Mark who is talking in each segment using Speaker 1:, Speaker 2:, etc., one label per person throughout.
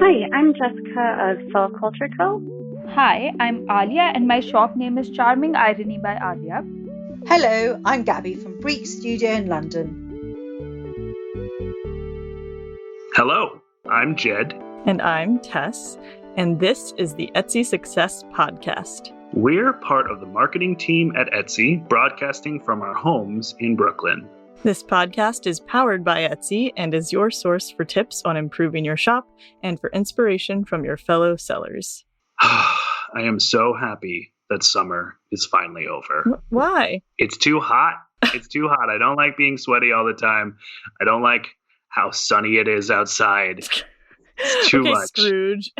Speaker 1: Hi, I'm Jessica of Cell Culture Co.
Speaker 2: Hi, I'm Alia and my shop name is Charming Irony by Alia.
Speaker 3: Hello, I'm Gabby from Breek Studio in London.
Speaker 4: Hello, I'm Jed.
Speaker 5: And I'm Tess, and this is the Etsy Success Podcast.
Speaker 4: We're part of the marketing team at Etsy, broadcasting from our homes in Brooklyn.
Speaker 5: This podcast is powered by Etsy and is your source for tips on improving your shop and for inspiration from your fellow sellers.
Speaker 4: I am so happy that summer is finally over.
Speaker 5: Why?
Speaker 4: It's too hot. It's too hot. I don't like being sweaty all the time. I don't like how sunny it is outside. It's too much.
Speaker 5: Scrooge.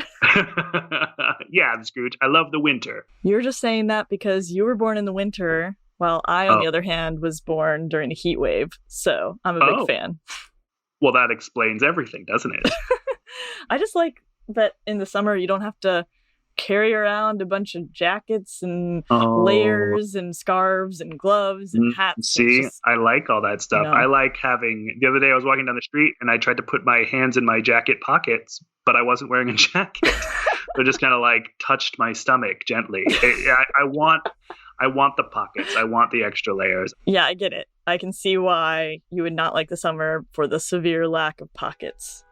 Speaker 4: Yeah, I'm Scrooge. I love the winter.
Speaker 5: You're just saying that because you were born in the winter, while I, on the other hand, was born during a heat wave. So I'm a big fan.
Speaker 4: Well, that explains everything, doesn't it?
Speaker 5: I just like that in the summer you don't have to carry around a bunch of jackets and layers and scarves and gloves and hats.
Speaker 4: See, I like all that stuff. I like having, the other day I was walking down the street and I tried to put my hands in my jacket pockets, but I wasn't wearing a jacket. So just kind of like touched my stomach gently. I want the pockets. I want the extra layers.
Speaker 5: Yeah, I get it. I can see why you would not like the summer for the severe lack of pockets.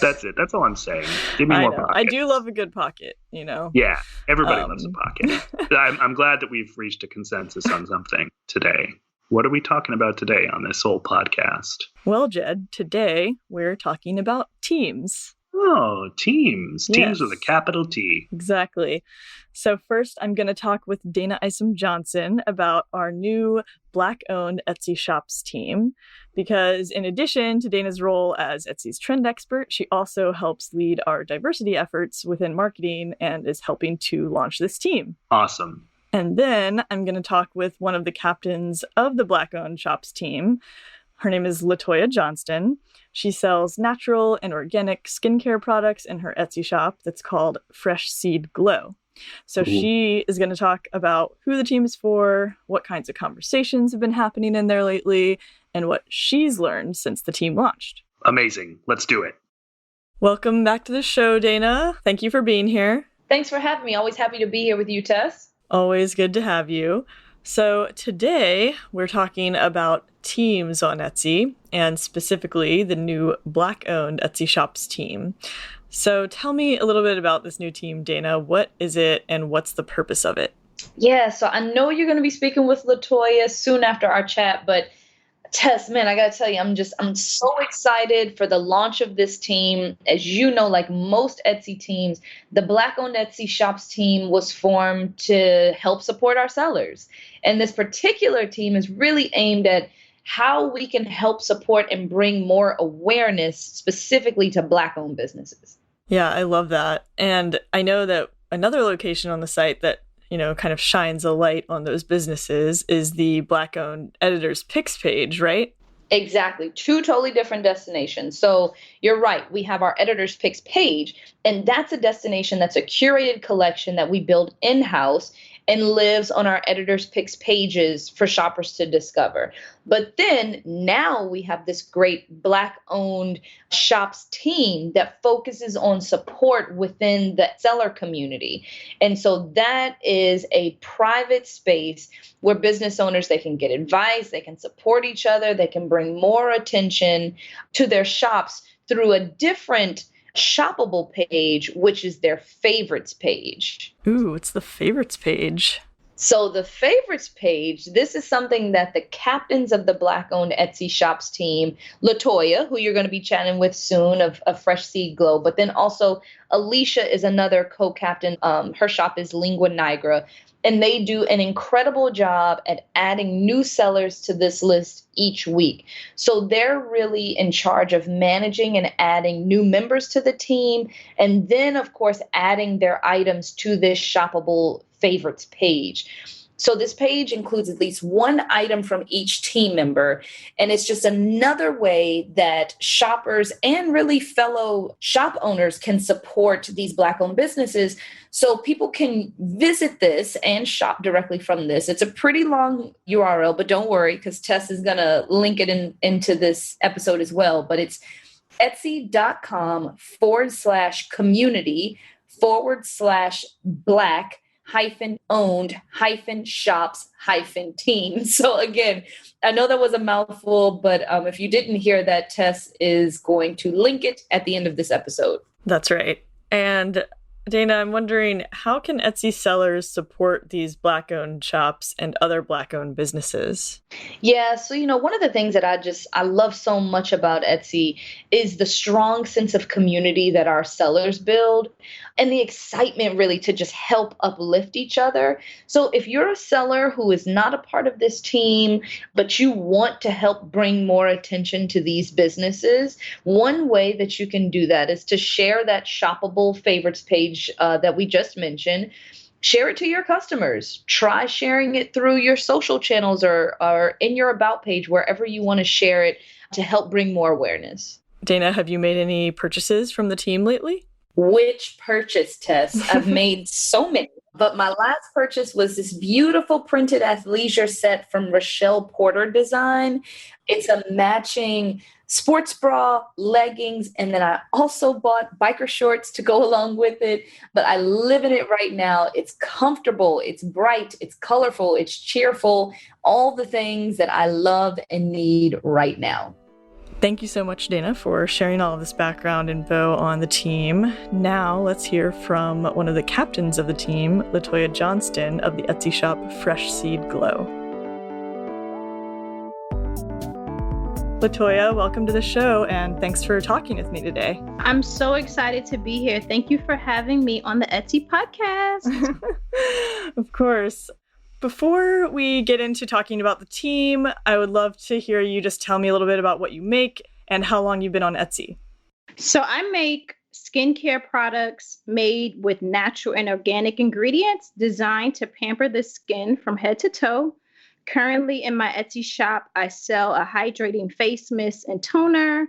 Speaker 4: That's it. That's all I'm saying. Give me more pockets.
Speaker 5: I do love a good pocket, you know?
Speaker 4: Yeah, everybody loves a pocket. I'm glad that we've reached a consensus on something today. What are we talking about today on this whole podcast?
Speaker 5: Well, Jed, today we're talking about teams.
Speaker 4: Oh, teams.
Speaker 5: Yes.
Speaker 4: Teams with a capital T.
Speaker 5: Exactly. So first, I'm going to talk with Dana Isom Johnson about our new Black-owned Etsy Shops team, because in addition to Dana's role as Etsy's trend expert, she also helps lead our diversity efforts within marketing and is helping to launch this team.
Speaker 4: Awesome.
Speaker 5: And then I'm going to talk with one of the captains of the Black-owned Shops team. Her name is Latoya Johnston. She sells natural and organic skincare products in her Etsy shop that's called Fresh Seed Glow. So she is going to talk about who the team is for, what kinds of conversations have been happening in there lately, and what she's learned since the team launched.
Speaker 4: Amazing. Let's do it.
Speaker 5: Welcome back to the show, Dana. Thank you for being here.
Speaker 6: Thanks for having me. Always happy to be here with you, Tess.
Speaker 5: Always good to have you. So today we're talking about teams on Etsy, and specifically the new Black-owned Etsy Shops team. So tell me a little bit about this new team, Dana. What is it and what's the purpose of it?
Speaker 6: Yeah, so I know you're going to be speaking with Latoya soon after our chat, but Tess, man, I got to tell you, I'm so excited for the launch of this team. As you know, like most Etsy teams, the Black-owned Etsy Shops team was formed to help support our sellers. And this particular team is really aimed at how we can help support and bring more awareness specifically to Black-owned businesses.
Speaker 5: Yeah, I love that. And I know that another location on the site that, you know, kind of shines a light on those businesses is the Black-owned Editors Picks page, right?
Speaker 6: Exactly. Two totally different destinations. So you're right. We have our Editors Picks page, and that's a destination that's a curated collection that we build in-house and lives on our Editors Picks pages for shoppers to discover. But then now we have this great Black-owned shops team that focuses on support within the seller community. And so that is a private space where business owners, they can get advice, they can support each other, they can bring more attention to their shops through a different shoppable page, which is their favorites page.
Speaker 5: Ooh, it's the favorites page.
Speaker 6: So the favorites page, this is something that the captains of the Black-owned Etsy Shops team, Latoya, who you're going to be chatting with soon of Fresh Seed Glow, but then also Alicia is another co-captain. Her shop is Lingua Nigra. And they do an incredible job at adding new sellers to this list each week. So they're really in charge of managing and adding new members to the team. And then, of course, adding their items to this shoppable favorites page. So this page includes at least one item from each team member. And it's just another way that shoppers and really fellow shop owners can support these Black-owned businesses. So people can visit this and shop directly from this. It's a pretty long URL, but don't worry, because Tess is going to link it into this episode as well. But it's Etsy.com/community/black-owned-shops-team. So again, I know that was a mouthful, but if you didn't hear that, Tess is going to link it at the end of this episode.
Speaker 5: That's right. And Dana, I'm wondering, how can Etsy sellers support these Black-owned shops and other Black-owned businesses?
Speaker 6: Yeah, so, one of the things that I love so much about Etsy is the strong sense of community that our sellers build and the excitement really to just help uplift each other. So if you're a seller who is not a part of this team, but you want to help bring more attention to these businesses, one way that you can do that is to share that shoppable favorites page that we just mentioned. Share it to your customers. Try sharing it through your social channels or in your About page, wherever you want to share it to help bring more awareness.
Speaker 5: Dana, have you made any purchases from the team lately?
Speaker 6: Which purchase, Tess? I've made so many. But my last purchase was this beautiful printed athleisure set from Rochelle Porter Design. It's a matching sports bra, leggings, and then I also bought biker shorts to go along with it. But I live in it right now. It's comfortable, it's bright, it's colorful, it's cheerful, all the things that I love and need right now.
Speaker 5: Thank you so much, Dana, for sharing all of this background info on the team. Now let's hear from one of the captains of the team, Latoya Johnston of the Etsy shop Fresh Seed Glow. Latoya, welcome to the show, and thanks for talking with me today.
Speaker 7: I'm so excited to be here. Thank you for having me on the Etsy podcast.
Speaker 5: Of course. Before we get into talking about the team, I would love to hear you just tell me a little bit about what you make and how long you've been on Etsy.
Speaker 7: So I make skincare products made with natural and organic ingredients designed to pamper the skin from head to toe. Currently in my Etsy shop, I sell a hydrating face mist and toner,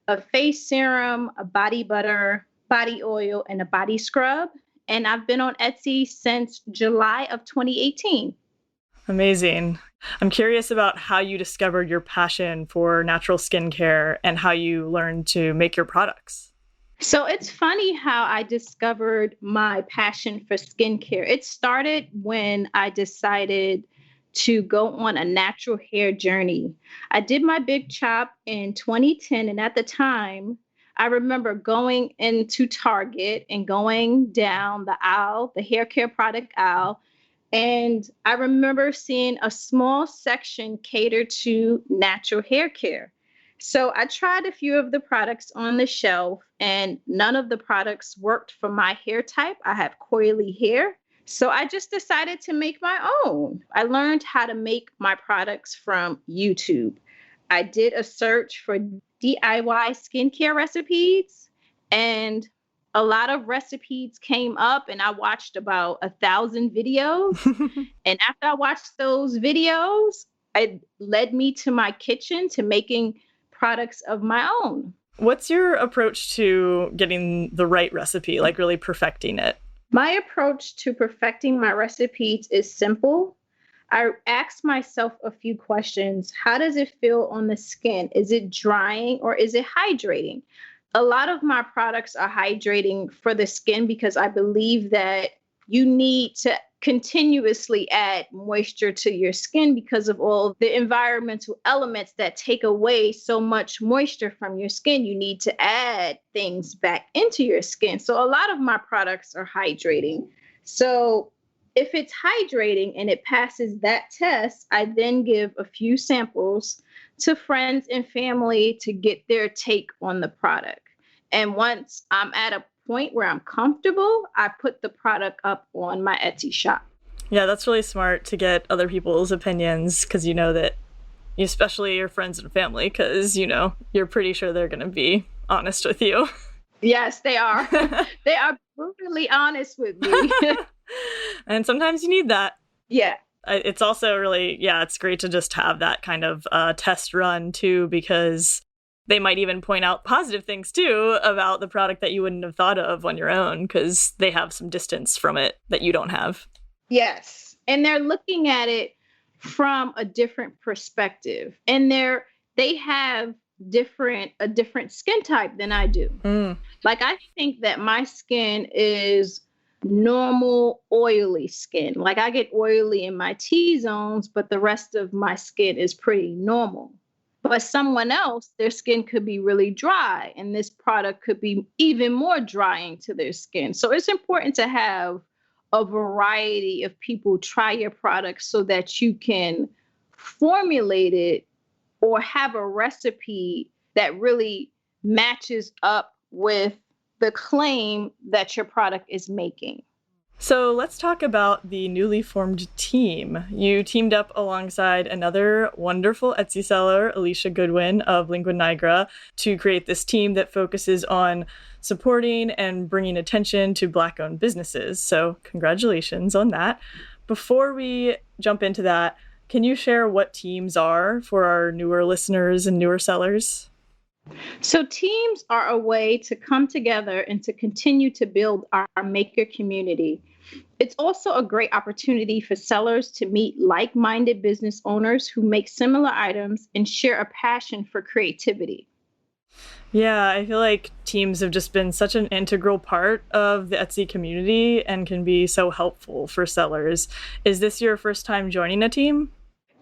Speaker 7: a face serum, a body butter, body oil, and a body scrub. And I've been on Etsy since July of 2018.
Speaker 5: Amazing. I'm curious about how you discovered your passion for natural skincare and how you learned to make your products.
Speaker 7: So it's funny how I discovered my passion for skincare. It started when I decided to go on a natural hair journey. I did my big chop in 2010, and at the time, I remember going into Target and going down the aisle, the hair care product aisle, and I remember seeing a small section catered to natural hair care. So I tried a few of the products on the shelf, and none of the products worked for my hair type. I have coily hair. So I just decided to make my own. I learned how to make my products from YouTube. I did a search for DIY skincare recipes, and a lot of recipes came up, and I watched about 1,000 videos. And after I watched those videos, it led me to my kitchen to making products of my own.
Speaker 5: What's your approach to getting the right recipe, like really perfecting it?
Speaker 7: My approach to perfecting my recipes is simple. I ask myself a few questions. How does it feel on the skin? Is it drying or is it hydrating? A lot of my products are hydrating for the skin because I believe that you need to continuously add moisture to your skin because of all the environmental elements that take away so much moisture from your skin. You need to add things back into your skin. So a lot of my products are hydrating. So if it's hydrating and it passes that test, I then give a few samples to friends and family to get their take on the product. And once I'm at a point where I'm comfortable, I put the product up on my Etsy shop.
Speaker 5: Yeah, that's really smart to get other people's opinions because you know that, especially your friends and family, because, you're pretty sure they're going to be honest with you.
Speaker 7: Yes, they are. They are brutally honest with me.
Speaker 5: And sometimes you need that.
Speaker 7: Yeah.
Speaker 5: It's also really, it's great to just have that kind of test run too, because they might even point out positive things too about the product that you wouldn't have thought of on your own because they have some distance from it that you don't have.
Speaker 7: Yes. And they're looking at it from a different perspective. And they have a different skin type than I do. Like, I think that my skin is normal oily skin. Like, I get oily in my T-zones, but the rest of my skin is pretty normal. But someone else, their skin could be really dry, and this product could be even more drying to their skin. So it's important to have a variety of people try your product so that you can formulate it or have a recipe that really matches up with the claim that your product is making.
Speaker 5: So let's talk about the newly formed team. You teamed up alongside another wonderful Etsy seller, Alicia Goodwin of Lingua Nigra, to create this team that focuses on supporting and bringing attention to Black-owned businesses. So congratulations on that. Before we jump into that, can you share what teams are for our newer listeners and newer sellers?
Speaker 7: So teams are a way to come together and to continue to build our maker community. It's also a great opportunity for sellers to meet like-minded business owners who make similar items and share a passion for creativity.
Speaker 5: Yeah, I feel like teams have just been such an integral part of the Etsy community and can be so helpful for sellers. Is this your first time joining a team?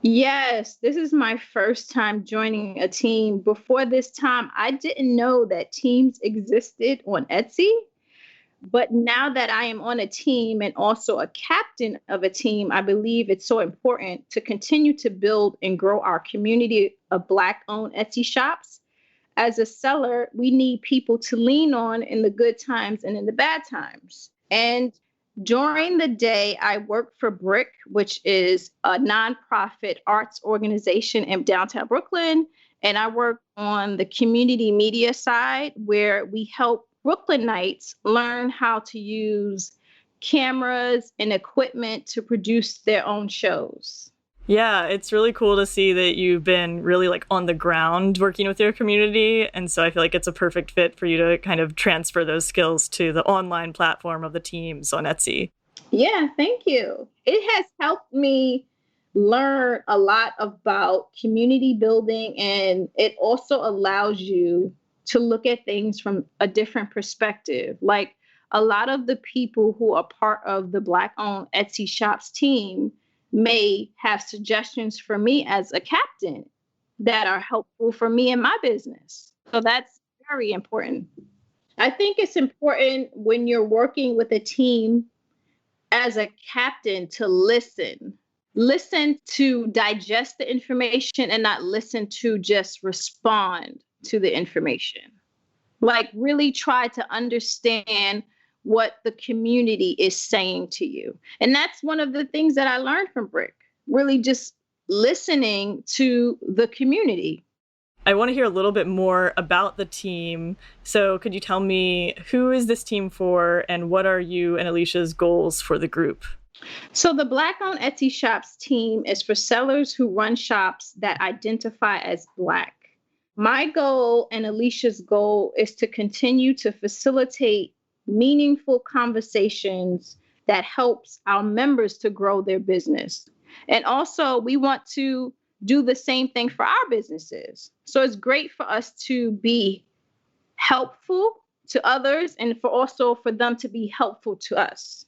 Speaker 7: Yes, this is my first time joining a team. Before this time, I didn't know that teams existed on Etsy. But now that I am on a team and also a captain of a team, I believe it's so important to continue to build and grow our community of Black-owned Etsy shops. As a seller, we need people to lean on in the good times and in the bad times. And during the day, I work for Brick, which is a nonprofit arts organization in downtown Brooklyn. And I work on the community media side, where we help Brooklynites learn how to use cameras and equipment to produce their own shows.
Speaker 5: Yeah, it's really cool to see that you've been really like on the ground working with your community. And so I feel like it's a perfect fit for you to kind of transfer those skills to the online platform of the teams on Etsy.
Speaker 7: Yeah, thank you. It has helped me learn a lot about community building, and it also allows you to look at things from a different perspective. Like, a lot of the people who are part of the Black-owned Etsy shops team may have suggestions for me as a captain that are helpful for me in my business. So that's very important. I think it's important when you're working with a team as a captain to listen to digest the information and not listen to just respond to the information. Like, really try to understand what the community is saying to you. And that's one of the things that I learned from Brick, really just listening to the community.
Speaker 5: I want to hear a little bit more about the team. So could you tell me, who is this team for, and what are you and Alicia's goals for the group?
Speaker 7: So the Black-owned Etsy shops team is for sellers who run shops that identify as Black. My goal and Alicia's goal is to continue to facilitate meaningful conversations that helps our members to grow their business. And also, we want to do the same thing for our businesses. So it's great for us to be helpful to others and for them to be helpful to us.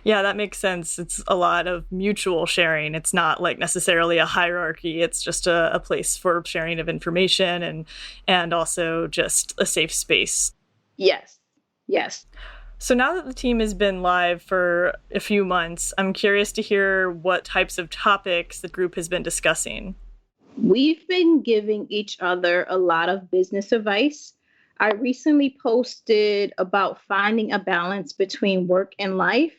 Speaker 5: Yeah, that makes sense. It's a lot of mutual sharing. It's not like necessarily a hierarchy. It's just a place for sharing of information and also just a safe space.
Speaker 7: Yes.
Speaker 5: So now that the team has been live for a few months, I'm curious to hear what types of topics the group has been discussing.
Speaker 7: We've been giving each other a lot of business advice. I recently posted about finding a balance between work and life.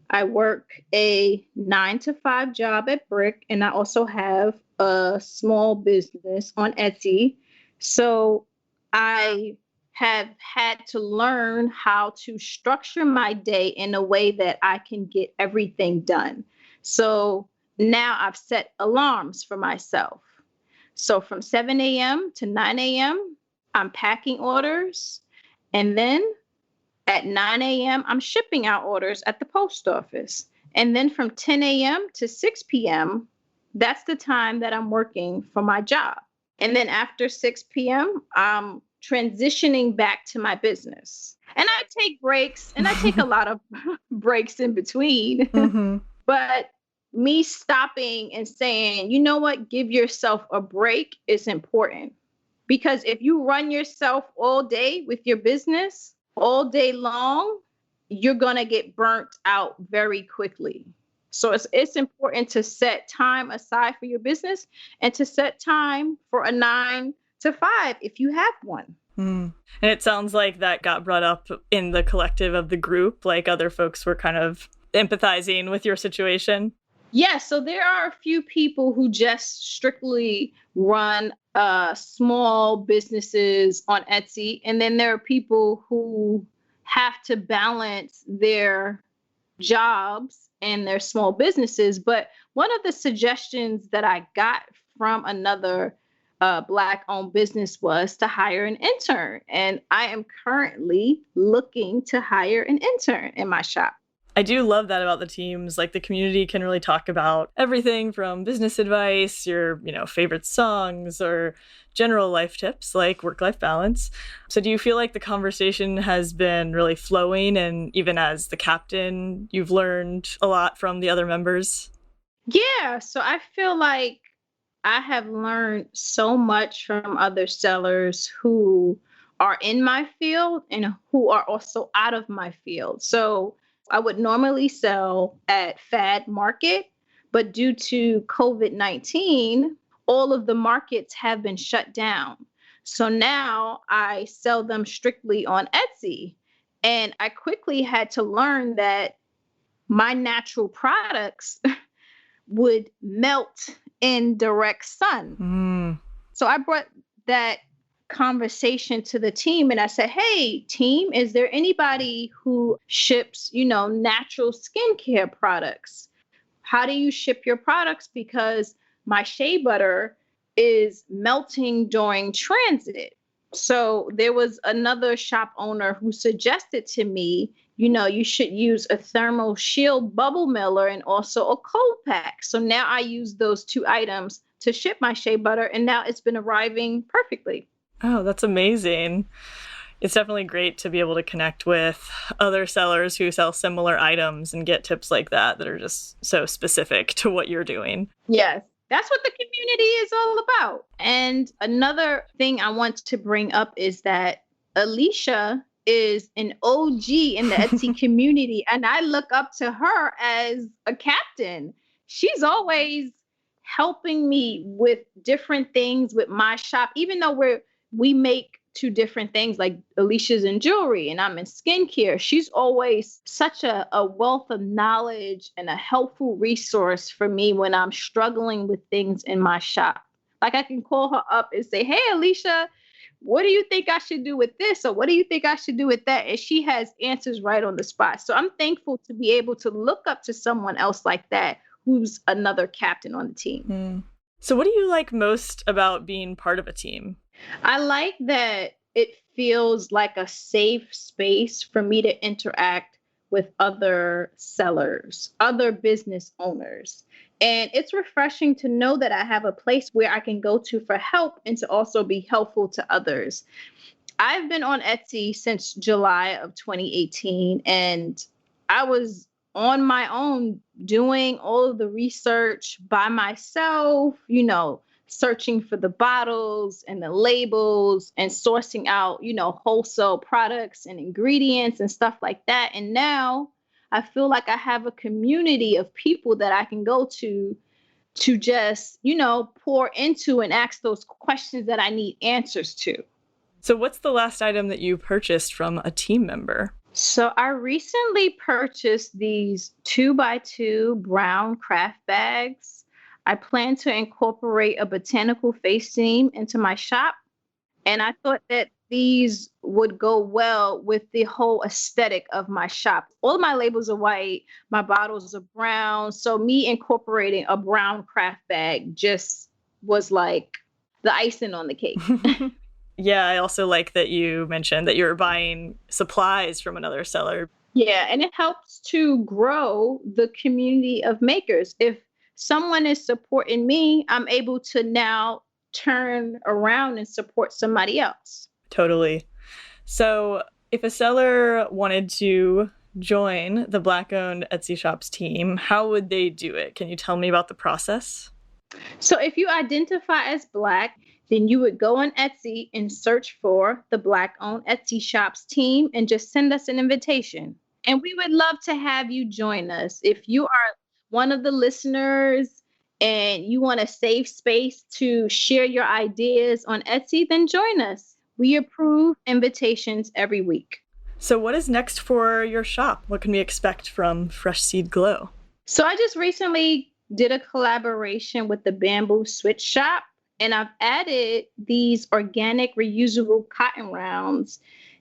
Speaker 7: I work a 9-to-5 job at Brick, and I also have a small business on Etsy. So I have had to learn how to structure my day in a way that I can get everything done. So now I've set alarms for myself. So from 7 a.m. to 9 a.m., I'm packing orders. And then at 9 a.m., I'm shipping out orders at the post office. And then from 10 a.m. to 6 p.m., that's the time that I'm working for my job. And then after 6 p.m., I'm transitioning back to my business. And I take breaks, and I take a lot of breaks in between.
Speaker 5: Mm-hmm.
Speaker 7: But me stopping and saying, you know what, give yourself a break is important. Because if you run yourself all day with your business, all day long, you're going to get burnt out very quickly. So it's important to set time aside for your business and to set time for a 9 to 5 if you have one.
Speaker 5: Mm. And it sounds like that got brought up in the collective of the group, like other folks were kind of empathizing with your situation.
Speaker 7: Yeah, so there are a few people who just strictly run small businesses on Etsy. And then there are people who have to balance their jobs and their small businesses. But one of the suggestions that I got from another Black-owned business was to hire an intern. And I am currently looking to hire an intern in my shop.
Speaker 5: I do love that about the teams. Like, the community can really talk about everything from business advice, your, favorite songs, or general life tips like work-life balance. So do you feel like the conversation has been really flowing, and even as the captain, you've learned a lot from the other members?
Speaker 7: Yeah, so I feel like I have learned so much from other sellers who are in my field and who are also out of my field. So I would normally sell at Fad Market, but due to COVID-19, all of the markets have been shut down. So now I sell them strictly on Etsy. And I quickly had to learn that my natural products would melt in direct sun.
Speaker 5: Mm.
Speaker 7: So I brought that conversation to the team and I said, hey, team, is there anybody who ships, natural skincare products? How do you ship your products? Because my shea butter is melting during transit. So there was another shop owner who suggested to me, you should use a thermal shield bubble miller and also a cold pack. So now I use those 2 items to ship my shea butter, and now it's been arriving perfectly.
Speaker 5: Oh, that's amazing. It's definitely great to be able to connect with other sellers who sell similar items and get tips like that are just so specific to what you're doing.
Speaker 7: Yes, that's what the community is all about. And another thing I want to bring up is that Alicia is an OG in the Etsy community, and I look up to her as a captain. She's always helping me with different things with my shop, even though we make 2 different things. Like Alicia's in jewelry and I'm in skincare. She's always such a wealth of knowledge and a helpful resource for me when I'm struggling with things in my shop. Like, I can call her up and say, hey, Alicia, what do you think I should do with this? Or what do you think I should do with that? And she has answers right on the spot. So I'm thankful to be able to look up to someone else like that, who's another captain on the team.
Speaker 5: Mm. So what do you like most about being part of a team?
Speaker 7: I like that it feels like a safe space for me to interact with other sellers, other business owners. And it's refreshing to know that I have a place where I can go to for help and to also be helpful to others. I've been on Etsy since July of 2018, and I was on my own doing all of the research by myself, searching for the bottles and the labels and sourcing out, wholesale products and ingredients and stuff like that. And now I feel like I have a community of people that I can go to just, pour into and ask those questions that I need answers to.
Speaker 5: So what's the last item that you purchased from a team member?
Speaker 7: So I recently purchased these 2x2 brown craft bags. I plan to incorporate a botanical face theme into my shop. And I thought that these would go well with the whole aesthetic of my shop. All of my labels are white, my bottles are brown. So me incorporating a brown craft bag just was like the icing on the cake.
Speaker 5: Yeah, I also like that you mentioned that you're buying supplies from another seller.
Speaker 7: Yeah, and it helps to grow the community of makers. If someone is supporting me, I'm able to now turn around and support somebody else.
Speaker 5: Totally. So if a seller wanted to join the Black-owned Etsy Shops team, how would they do it? Can you tell me about the process?
Speaker 7: So if you identify as Black, then you would go on Etsy and search for the Black-owned Etsy Shops team and just send us an invitation. And we would love to have you join us. If you are one of the listeners and you want a safe space to share your ideas on Etsy, then join us. We approve invitations every week.
Speaker 5: So what is next for your shop? What can we expect from Fresh Seed Glow?
Speaker 7: So I just recently did a collaboration with the Bamboo Switch Shop, and I've added these organic reusable cotton rounds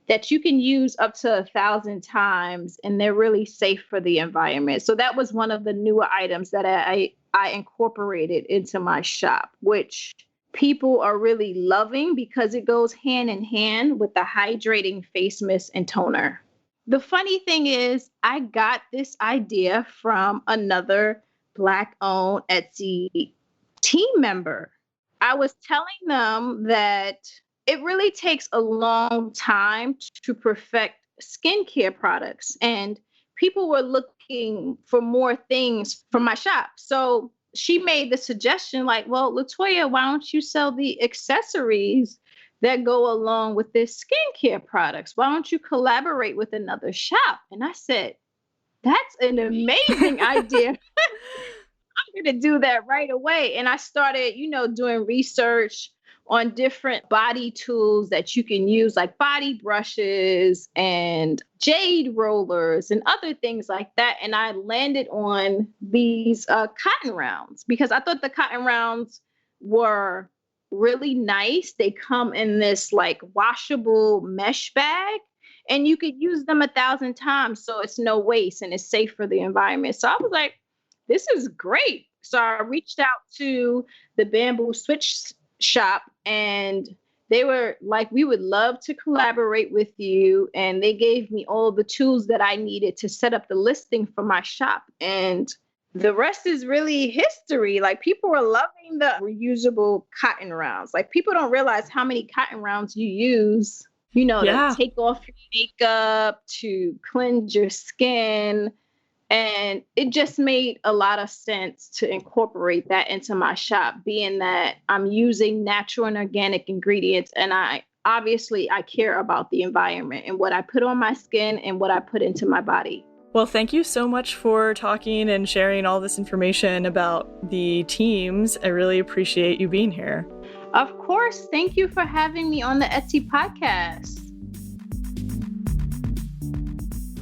Speaker 7: that you can use up to 1,000 times, and they're really safe for the environment. So that was one of the newer items that I incorporated into my shop, which people are really loving because it goes hand in hand with the hydrating face mist and toner. The funny thing is, I got this idea from another Black-owned Etsy team member. I was telling them that it really takes a long time to perfect skincare products, and people were looking for more things from my shop. So she made the suggestion like, well, Latoya, why don't you sell the accessories that go along with this skincare products? Why don't you collaborate with another shop? And I said, that's an amazing idea. I'm going to do that right away. And I started, doing research on different body tools that you can use, like body brushes and jade rollers and other things like that. And I landed on these cotton rounds because I thought the cotton rounds were really nice. They come in this like washable mesh bag, and you could use them 1,000 times. So it's no waste and it's safe for the environment. So I was like, this is great. So I reached out to the Bamboo Switch Shop, and they were like, we would love to collaborate with you. And they gave me all the tools that I needed to set up the listing for my shop. And the rest is really history. Like, people were loving the reusable cotton rounds. Like, people don't realize how many cotton rounds you use, to take off your makeup, to cleanse your skin. And it just made a lot of sense to incorporate that into my shop, being that I'm using natural and organic ingredients. And I care about the environment and what I put on my skin and what I put into my body.
Speaker 5: Well, thank you so much for talking and sharing all this information about the teams. I really appreciate you being here.
Speaker 7: Of course. Thank you for having me on the Etsy podcast.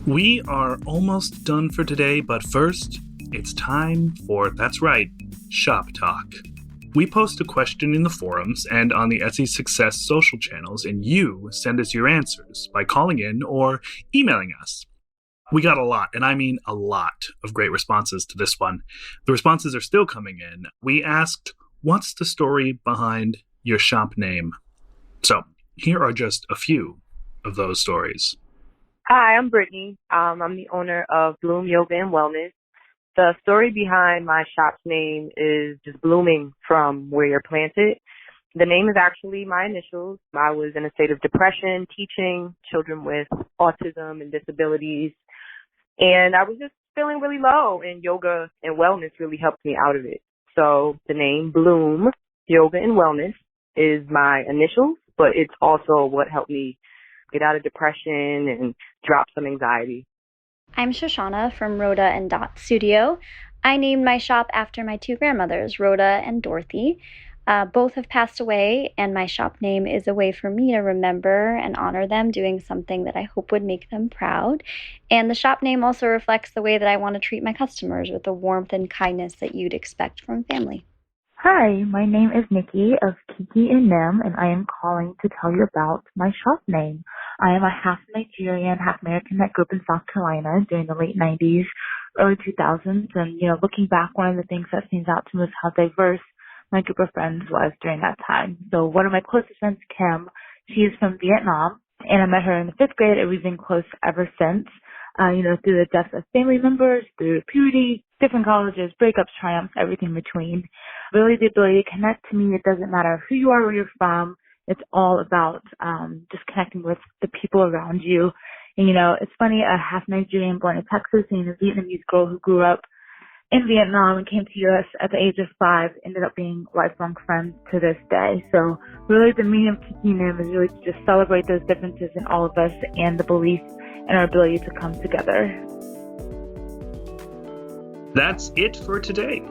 Speaker 4: We are almost done for today, but first, it's time for, that's right, Shop Talk. We post a question in the forums and on the Etsy Success social channels, and you send us your answers by calling in or emailing us. We got a lot, and I mean a lot, of great responses to this one. The responses are still coming in. We asked, what's the story behind your shop name? So, here are just a few of those stories.
Speaker 8: Hi, I'm Brittany. I'm the owner of Bloom Yoga and Wellness. The story behind my shop's name is just blooming from where you're planted. The name is actually my initials. I was in a state of depression, teaching children with autism and disabilities, and I was just feeling really low, and yoga and wellness really helped me out of it. So the name Bloom Yoga and Wellness is my initials, but it's also what helped me get out of depression and drop some anxiety.
Speaker 1: I'm Shoshana from Rhoda and Dot Studio. I named my shop after my two grandmothers, Rhoda and Dorothy. Both have passed away, and my shop name is a way for me to remember and honor them, doing something that I hope would make them proud. And the shop name also reflects the way that I want to treat my customers, with the warmth and kindness that you'd expect from family.
Speaker 9: Hi, my name is Nikki of Kiki and Nim, and I am calling to tell you about my shop name. I am a half Nigerian, half American that grew up in South Carolina during the late 90s, early 2000s. And, looking back, one of the things that stands out to me is how diverse my group of friends was during that time. So one of my closest friends, Kim, she is from Vietnam, and I met her in the 5th grade, and we've been close ever since. Through the deaths of family members, through puberty different colleges, breakups, triumphs, everything in between. Really the ability to connect. To me, it doesn't matter who you are, where you're from. It's all about just connecting with the people around you. And, it's funny, a half Nigerian born in Texas and a Vietnamese girl who grew up in Vietnam and came to U.S. at the age of 5 ended up being lifelong friends to this day. So really the meaning of Kiki Nim is really to just celebrate those differences in all of us and the belief in our ability to come together.
Speaker 4: That's it for today.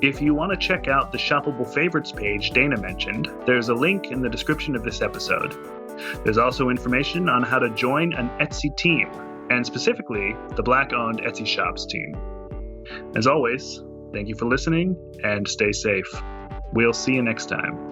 Speaker 4: If you want to check out the shoppable favorites page Dana mentioned, there's a link in the description of this episode. There's also information on how to join an Etsy team, and specifically the Black-owned Etsy Shops team. As always, thank you for listening and stay safe. We'll see you next time.